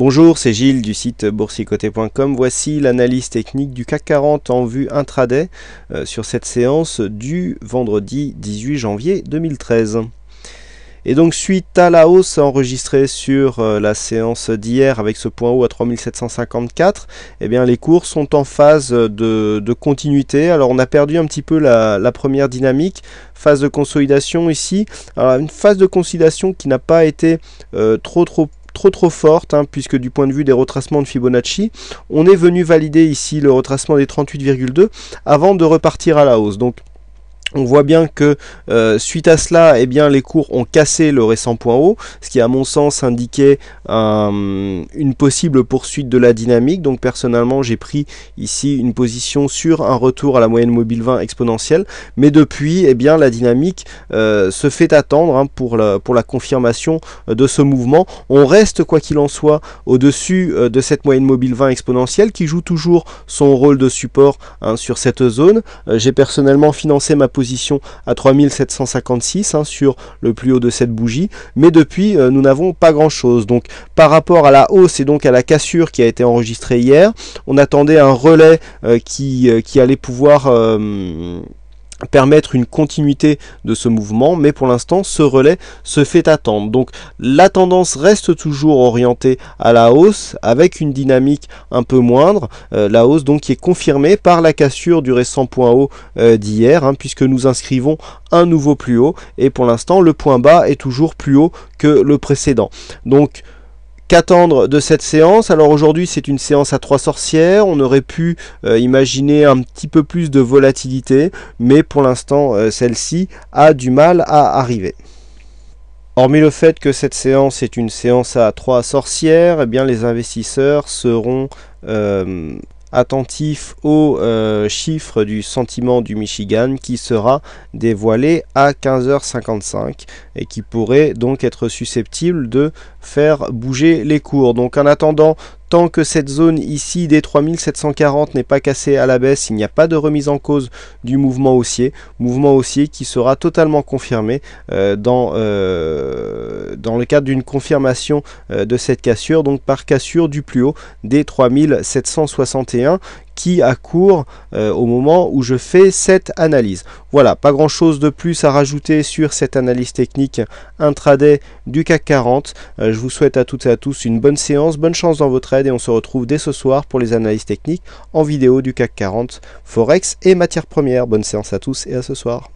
Bonjour, c'est Gilles du site boursicoté.com. Voici l'analyse technique du CAC 40 en vue intraday sur cette séance du vendredi 18 janvier 2013. Et donc suite à la hausse enregistrée sur la séance d'hier avec ce point haut à 3754, eh bien les cours sont en phase de continuité. Alors on a perdu un petit peu la première dynamique, phase de consolidation ici. Alors une phase de consolidation qui n'a pas été trop forte, puisque du point de vue des retracements de Fibonacci, on est venu valider ici le retracement des 38,2 avant de repartir à la hausse. Donc on voit bien que suite à cela, eh bien, les cours ont cassé le récent point haut, ce qui à mon sens indiquait une possible poursuite de la dynamique. Donc personnellement, j'ai pris ici une position sur un retour à la moyenne mobile 20 exponentielle. Mais depuis, eh bien, la dynamique se fait attendre pour la confirmation de ce mouvement. On reste, quoi qu'il en soit, au-dessus de cette moyenne mobile 20 exponentielle qui joue toujours son rôle de support sur cette zone. J'ai personnellement financé ma position à 3756 sur le plus haut de cette bougie, mais depuis nous n'avons pas grand chose. Donc par rapport à la hausse et donc à la cassure qui a été enregistrée hier, on attendait un relais qui allait pouvoir permettre une continuité de ce mouvement, mais pour l'instant ce relais se fait attendre. Donc la tendance reste toujours orientée à la hausse avec une dynamique un peu moindre, la hausse donc qui est confirmée par la cassure du récent point haut d'hier, puisque nous inscrivons un nouveau plus haut et pour l'instant le point bas est toujours plus haut que le précédent. Donc qu'attendre de cette séance? Alors aujourd'hui c'est une séance à 3 sorcières, on aurait pu imaginer un petit peu plus de volatilité, mais pour l'instant celle-ci a du mal à arriver. Hormis le fait que cette séance est une séance à 3 sorcières, eh bien les investisseurs seront attentif aux chiffres du sentiment du Michigan qui sera dévoilé à 15h55 et qui pourrait donc être susceptible de faire bouger les cours. Donc en attendant, tant que cette zone ici des 3740 n'est pas cassée à la baisse, il n'y a pas de remise en cause du mouvement haussier qui sera totalement confirmé dans le cadre d'une confirmation de cette cassure, donc par cassure du plus haut des 3761 qui accourt au moment où je fais cette analyse. Voilà, pas grand chose de plus à rajouter sur cette analyse technique intraday du CAC 40. Je vous souhaite à toutes et à tous une bonne séance, bonne chance dans vos trades et on se retrouve dès ce soir pour les analyses techniques en vidéo du CAC 40, Forex et matières premières. Bonne séance à tous et à ce soir.